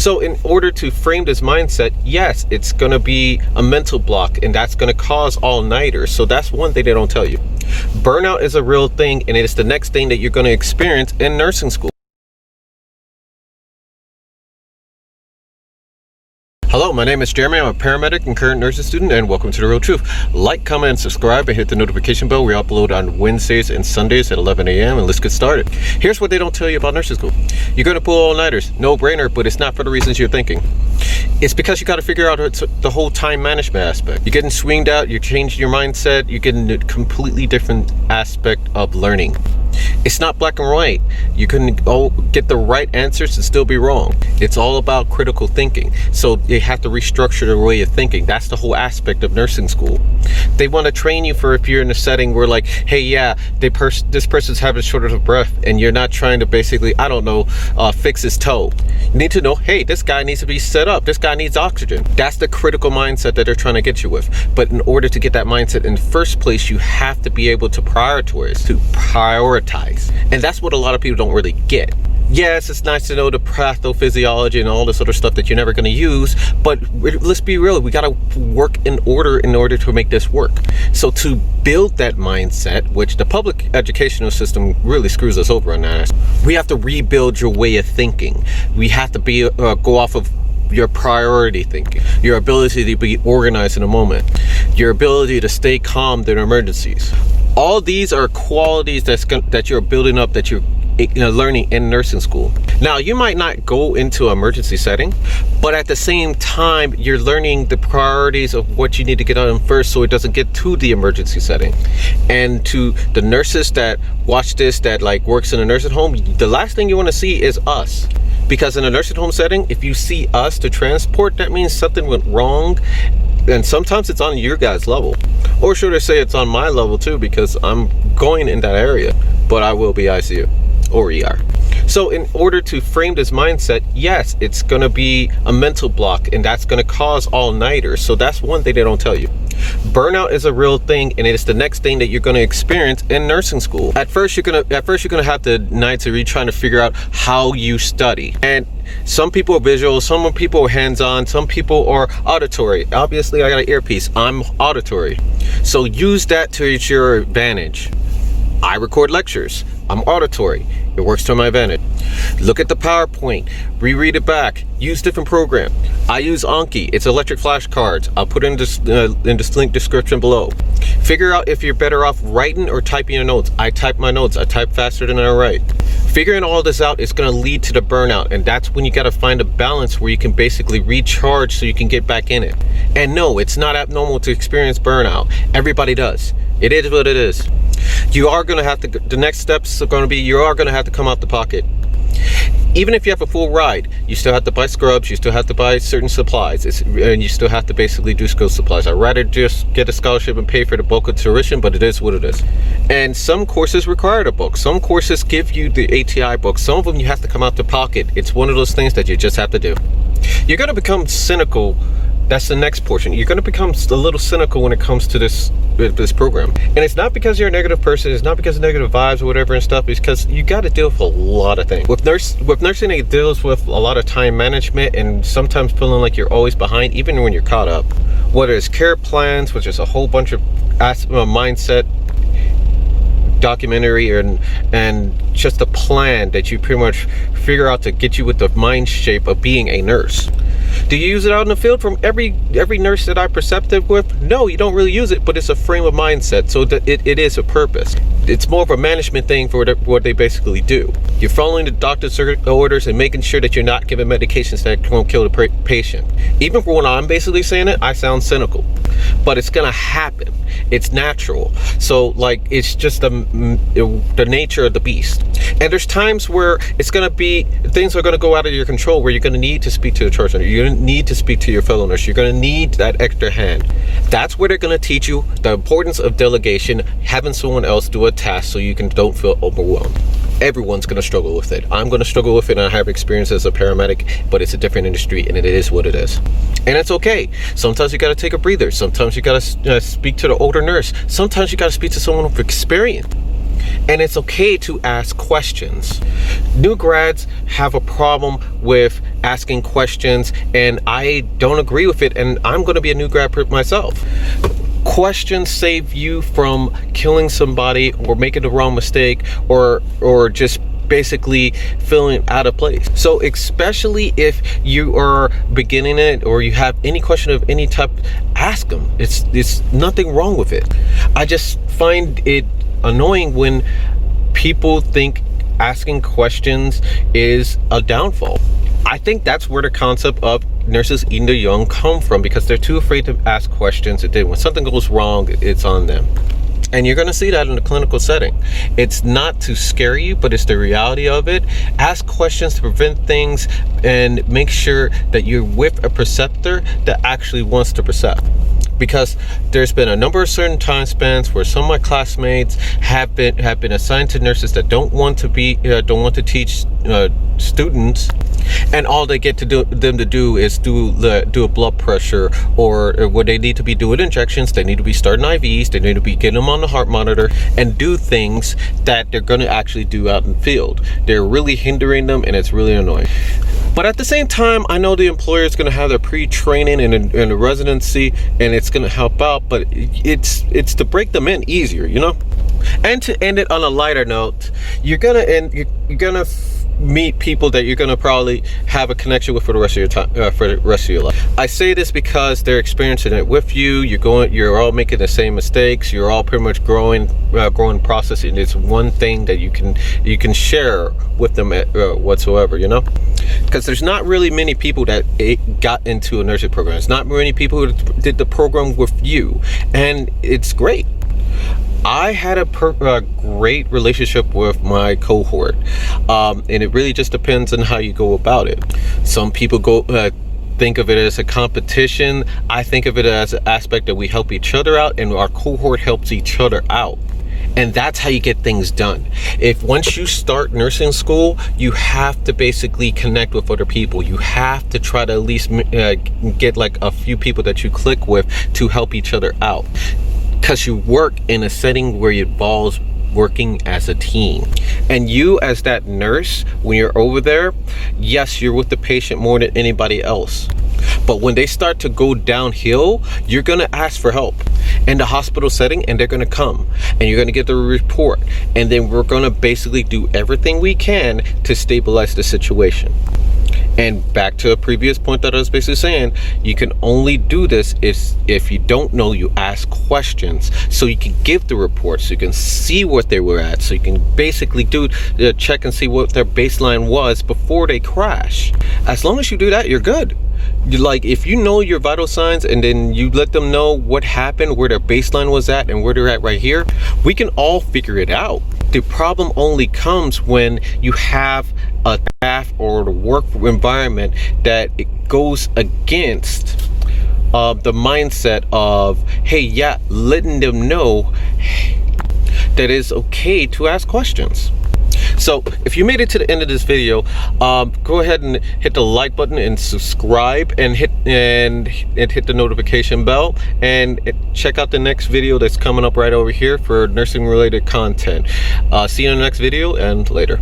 So in order to frame this mindset, yes, it's going to be a mental block, and that's going to cause all-nighters. So that's one thing they don't tell you. Burnout is a real thing, and it's the next thing that you're going to experience in nursing school. Hello, my name is Jeremy. I'm a paramedic and current nursing student, and welcome to The Real Truth. Like, comment, and subscribe, and hit the notification bell. We upload on Wednesdays and Sundays at 11 a.m. and let's get started. Here's what they don't tell you about nursing school. You're going to pull all-nighters. No-brainer, but it's not for the reasons you're thinking. It's because you got to figure out the whole time management aspect. You're getting swinged out, you're changing your mindset, you're getting a completely different aspect of learning. It's not black and white. You can get the right answers and still be wrong. It's all about critical thinking. So you have to restructure the way of thinking. That's the whole aspect of nursing school. They want to train you for if you're in a setting where like, hey, yeah, this person's having shortage of breath, and you're not trying to basically, I don't know, fix his toe. You need to know, hey, this guy needs to be set up. This guy needs oxygen. That's the critical mindset that they're trying to get you with. But in order to get that mindset in the first place, you have to be able to prioritize. And that's what a lot of people don't really get. Yes, it's nice to know the pathophysiology and all this other stuff that you're never going to use, but let's be real, we got to work in order to make this work. So to build that mindset, which the public educational system really screws us over on that, we have to rebuild your way of thinking. We have to go off of your priority thinking, your ability to be organized in a moment, your ability to stay calm during emergencies. All these are qualities that you're building up, that you're learning in nursing school. Now, you might not go into an emergency setting, but at the same time, you're learning the priorities of what you need to get on first so it doesn't get to the emergency setting. And to the nurses that watch this, that like works in a nursing home, the last thing you want to see is us. Because in a nursing home setting, if you see us to transport, that means something went wrong. And sometimes it's on your guys' level. Or should I say it's on my level too, because I'm going in that area, but I will be ICU or ER. So in order to frame this mindset, yes, it's going to be a mental block, and that's going to cause all-nighters. So that's one thing they don't tell you. Burnout is a real thing, and it's the next thing that you're going to experience in nursing school. At first you're going to have the nights where you're trying to figure out how you study. And some people are visual, some people are hands-on, some people are auditory. Obviously, I got an earpiece. I'm auditory. So use that to your advantage. I record lectures. I'm auditory. It works to my advantage. Look at the PowerPoint, reread it back, use different program. I use Anki. It's electric flashcards. I'll put in this link description below. Figure out if you're better off writing or typing your notes. I type my notes. I type faster than I write. Figuring all this out is going to lead to the burnout, and that's when you got to find a balance where you can basically recharge so you can get back in it. And no, it's not abnormal to experience burnout. Everybody does. It is what it is. You are going to have to, the next steps are going to be, you are going to have to come out the pocket. Even if you have a full ride, you still have to buy scrubs, you still have to buy certain supplies, and you still have to basically do school supplies. I'd rather just get a scholarship and pay for the bulk of tuition, but it is what it is. And some courses require the book. Some courses give you the ATI book. Some of them you have to come out the pocket. It's one of those things that you just have to do. You're going to become cynical. That's the next portion. You're going to become a little cynical when it comes to this program. And it's not because you're a negative person. It's not because of negative vibes or whatever and stuff. It's because you got to deal with a lot of things. With nursing, it deals with a lot of time management and sometimes feeling like you're always behind, even when you're caught up. Whether it's care plans, which is a whole bunch of mindset documentary, and just a plan that you pretty much figure out to get you with the mind shape of being a nurse. Do you use it out in the field? From every nurse that I'm perceptive with, no, you don't really use it, but it's a frame of mindset, so that it is a purpose. It's more of a management thing for what they basically do. You're following the doctor's orders and making sure that you're not giving medications that won't kill the patient. Even for when I'm basically saying it, I sound cynical, but it's gonna happen. It's natural. So like, it's just the nature of the beast. And there's times where it's gonna be, things are gonna go out of your control, where you're gonna need to speak to the charge nurse. You're gonna need to speak to your fellow nurse. You're gonna need that extra hand. That's where they're gonna teach you the importance of delegation, having someone else do a task so you don't feel overwhelmed. Everyone's going to struggle with it. I'm going to struggle with it, and I have experience as a paramedic, but it's a different industry, and it is what it is. And it's okay. Sometimes you got to take a breather. Sometimes you got to speak to the older nurse. Sometimes you got to speak to someone with experience. And it's okay to ask questions. New grads have a problem with asking questions, and I don't agree with it, and I'm going to be a new grad myself. Questions save you from killing somebody or making the wrong mistake or just basically feeling out of place. So especially if you are beginning it or you have any question of any type, ask them. It's nothing wrong with it. I just find it annoying when people think asking questions is a downfall. I think that's where the concept of nurses eating the young come from, because they're too afraid to ask questions, and then when something goes wrong, it's on them. And you're going to see that in the clinical setting. It's not to scare you, but it's the reality of it. Ask questions to prevent things, and make sure that you're with a preceptor that actually wants to precept. Because there's been a number of certain time spans where some of my classmates have been assigned to nurses that don't want to teach students, and all they get them to do is do a blood pressure, or what they need to be doing injections. They need to be starting IVs. They need to be getting them on the heart monitor and do things that they're going to actually do out in the field. They're really hindering them, and it's really annoying. But at the same time, I know the employer is going to have their pre-training and a residency, and it's going to help out, but it's to break them in easier, you know. And to end it on a lighter note, you're gonna meet people that you're gonna probably have a connection with for the rest of your time, for the rest of your life. I say this because they're experiencing it with you. You're all making the same mistakes. You're all pretty much growing process, and it's one thing that you can share with them whatsoever, you know. Because there's not really many people that got into a nursing program. There's not many people who did the program with you, and it's great. I had a great relationship with my cohort, and it really just depends on how you go about it. Some people think of it as a competition. I think of it as an aspect that we help each other out, and our cohort helps each other out. And that's how you get things done. If once you start nursing school, you have to basically connect with other people. You have to try to at least get like a few people that you click with to help each other out. Because you work in a setting where it involves working as a team. And you as that nurse, when you're over there, yes, you're with the patient more than anybody else. But when they start to go downhill, you're going to ask for help in the hospital setting, and they're going to come, and you're going to get the report. And then we're going to basically do everything we can to stabilize the situation. And back to a previous point that I was basically saying, you can only do this if you don't know, you ask questions, so you can give the report, so you can see what they were at, so you can basically do the check and see what their baseline was before they crash. As long as you do that, you're good. Like, if you know your vital signs, and then you let them know what happened, where their baseline was at, and where they're at right here, we can all figure it out. The problem only comes when you have a staff or the work environment that it goes against the mindset of, hey, yeah, letting them know that it's okay to ask questions. So if you made it to the end of this video, go ahead and hit the like button and subscribe, and hit the notification bell, and check out the next video that's coming up right over here for nursing related content. See you in the next video, and later.